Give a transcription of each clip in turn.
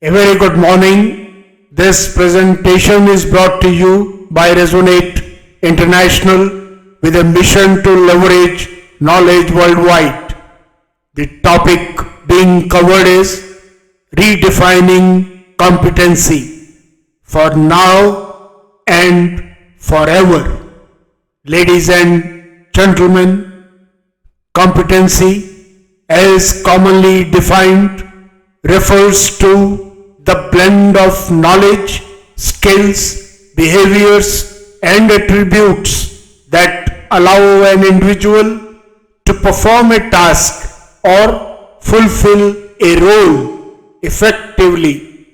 A very good morning. This presentation is brought to you by Resonate International with a mission to leverage knowledge worldwide. The topic being covered is redefining competency for now and forever. Ladies and gentlemen, competency as commonly defined refers to the blend of knowledge, skills, behaviors and attributes that allow an individual to perform a task or fulfill a role effectively.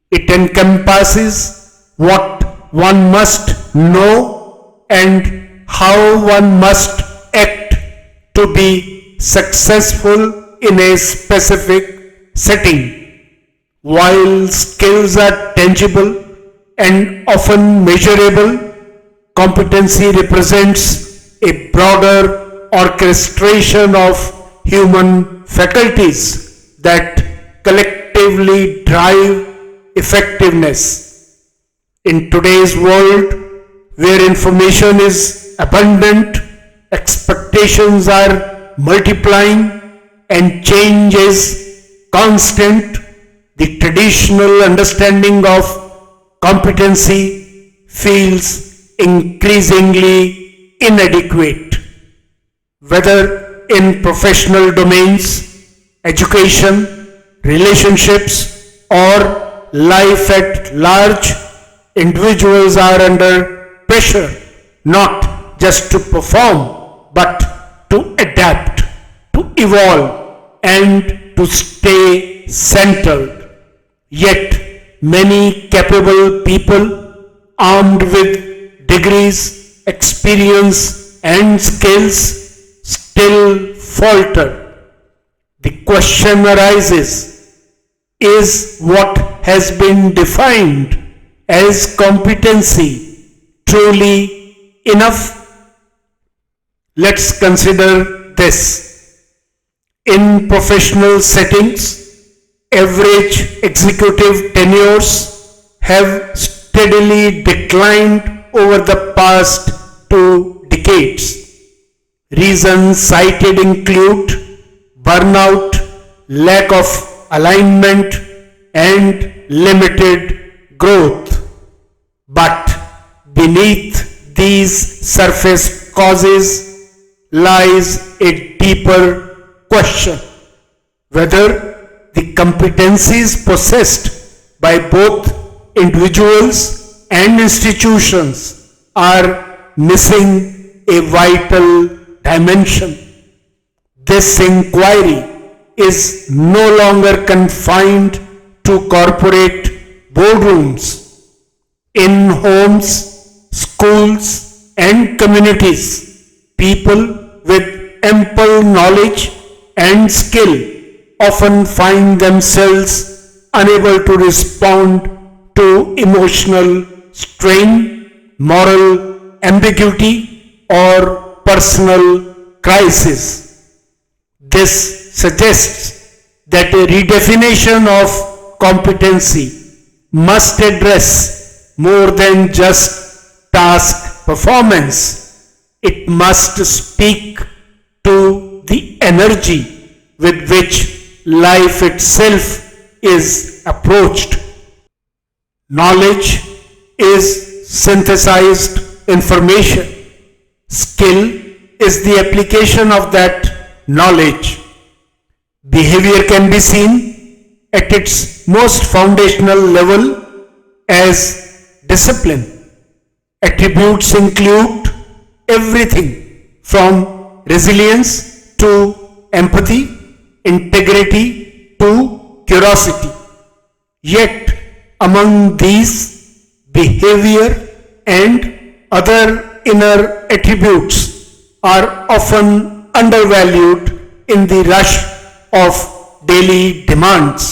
It encompasses what one must know and how one must act to be successful in a specific setting. While skills are tangible and often measurable, competency represents a broader orchestration of human faculties that collectively drive effectiveness. In today's world, where information is abundant, expectations are multiplying, and change is constant, the traditional understanding of competency feels increasingly inadequate. Whether in professional domains, education, relationships, or life at large, individuals are under pressure not just to perform but to adapt, to evolve, and to stay centered. Yet many capable people armed with degrees, experience and skills still falter. The question arises, is what has been defined as competency truly enough? Let's consider this. In professional settings, average executive tenures have steadily declined over the past 2 decades. Reasons cited include burnout, lack of alignment, and limited growth. But beneath these surface causes lies a deeper question: whether the competencies possessed by both individuals and institutions are missing a vital dimension. This inquiry is no longer confined to corporate boardrooms. In homes, schools, and communities, people with ample knowledge and skill often find themselves unable to respond to emotional strain, moral ambiguity, or personal crisis. This suggests that a redefinition of competency must address more than just task performance. It must speak to the energy with which life itself is approached. Knowledge is synthesized information. Skill is the application of that knowledge. Behavior can be seen at its most foundational level as discipline. Attributes include everything from resilience to empathy, integrity to curiosity. Yet among these, behavior and other inner attributes are often undervalued in the rush of daily demands.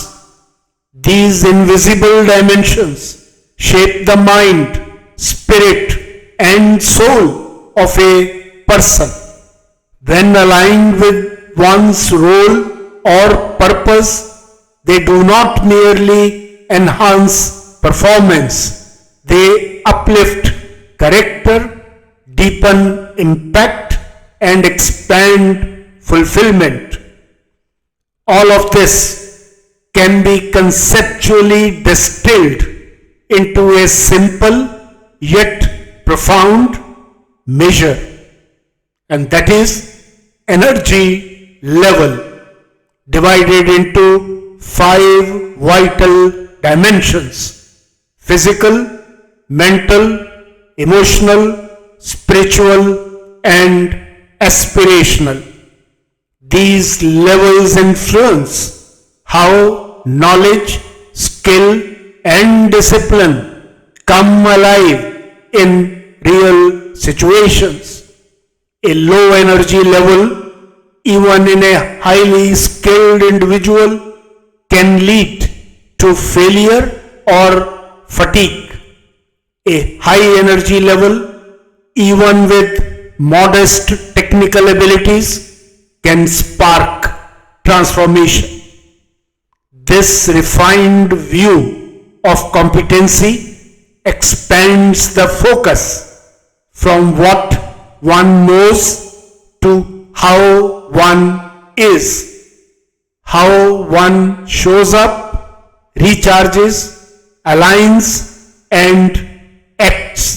These invisible dimensions shape the mind, spirit, and soul of a person. When aligned with one's role or purpose, they do not merely enhance performance. They uplift character, deepen impact, and expand fulfillment. All of this can be conceptually distilled into a simple yet profound measure, and that is energy level, divided into 5 vital dimensions: physical, mental, emotional, spiritual, and aspirational. These levels influence how knowledge, skill, and discipline come alive in real situations. A low energy level, even in a highly skilled individual, can lead to failure or fatigue. A high energy level, even with modest technical abilities, can spark transformation. This refined view of competency expands the focus from what one knows to how one is, how one shows up, recharges, aligns, and acts.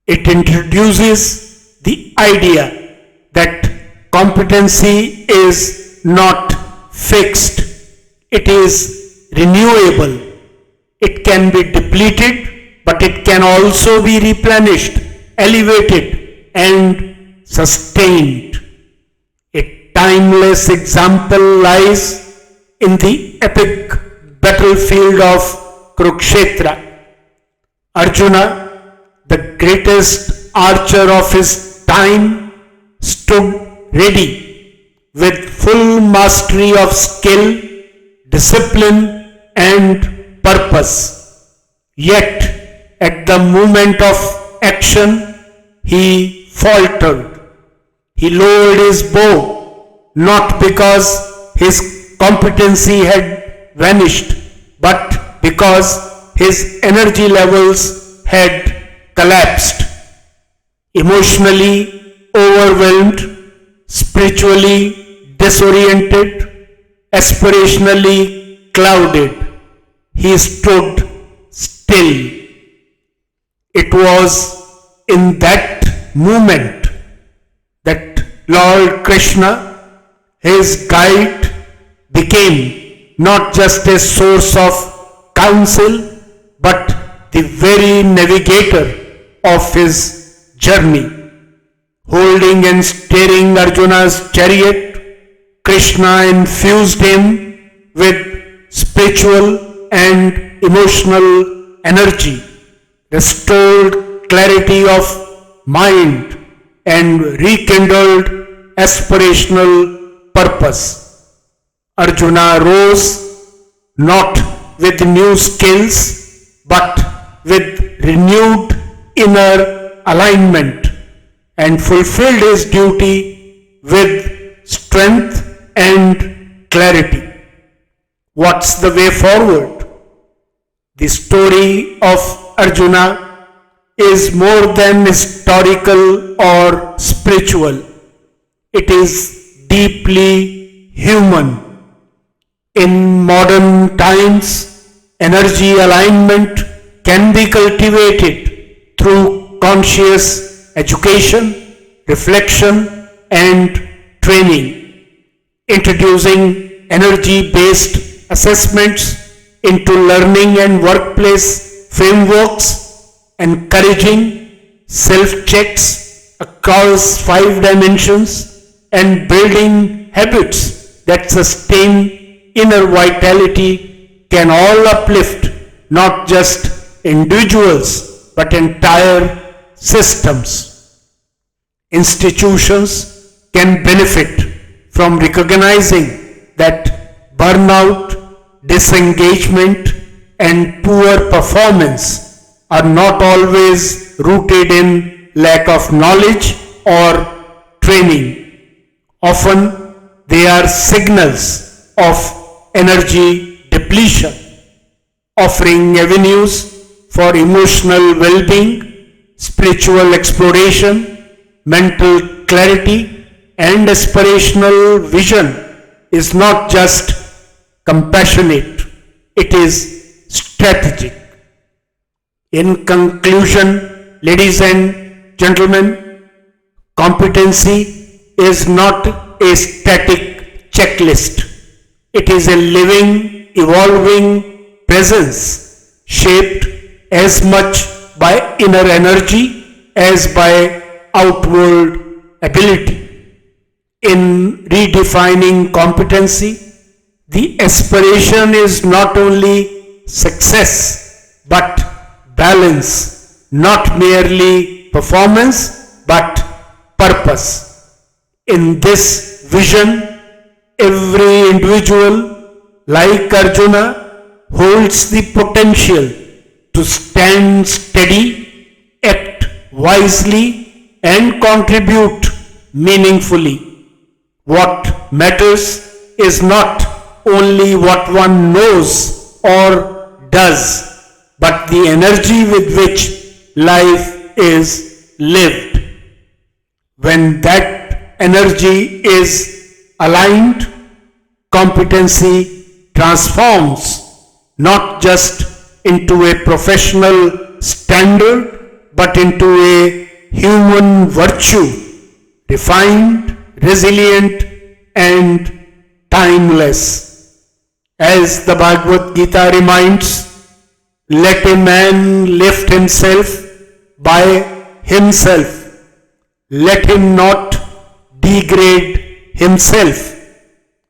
It introduces the idea that competency is not fixed, it is renewable. It can be depleted, but it can also be replenished, elevated, and sustained. A timeless example lies in the epic battlefield of Kurukshetra. Arjuna, the greatest archer of his time, stood ready with full mastery of skill, discipline, and purpose. Yet, at the moment of action, he faltered. He lowered his bow, not because his competency had vanished, but because his energy levels had collapsed. Emotionally overwhelmed, spiritually disoriented, aspirationally clouded, he stood still. It was in that moment that Lord Krishna, his guide, became not just a source of counsel, but the very navigator of his journey. Holding and steering Arjuna's chariot, Krishna infused him with spiritual and emotional energy, restored clarity of mind, and rekindled aspirational purpose. Arjuna rose not with new skills, but with renewed inner alignment, and fulfilled his duty with strength and clarity. What's the way forward? The story of Arjuna is more than historical or spiritual. It is deeply human. In modern times, energy alignment can be cultivated through conscious education, reflection, and training. Introducing energy-based assessments into learning and workplace frameworks, encouraging self-checks across 5 dimensions, and building habits that sustain inner vitality can all uplift not just individuals but entire systems. Institutions can benefit from recognizing that burnout, disengagement, and poor performance are not always rooted in lack of knowledge or training. Often they are signals of energy depletion. offering avenues for emotional well-being, spiritual exploration, mental clarity, and aspirational vision is not just compassionate, it is strategic. In conclusion, ladies and gentlemen, competency is not a static checklist. It is a living, evolving presence shaped as much by inner energy as by outward ability. In redefining competency, the aspiration is not only success but balance, not merely performance but purpose. In this vision, every individual, like Arjuna, holds the potential to stand steady, act wisely, and contribute meaningfully. What matters is not only what one knows or does, but the energy with which life is lived. When that energy is aligned, competency transforms not just into a professional standard, but into a human virtue, refined, resilient, and timeless. As the Bhagavad Gita reminds, let a man lift himself by himself. Let him not degrade himself,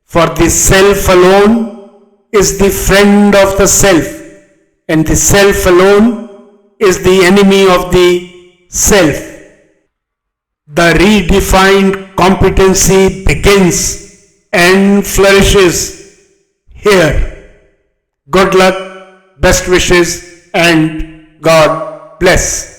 for the self alone is the friend of the self, and the self alone is the enemy of the self. The redefined competency begins and flourishes here. Good luck, best wishes, and God bless.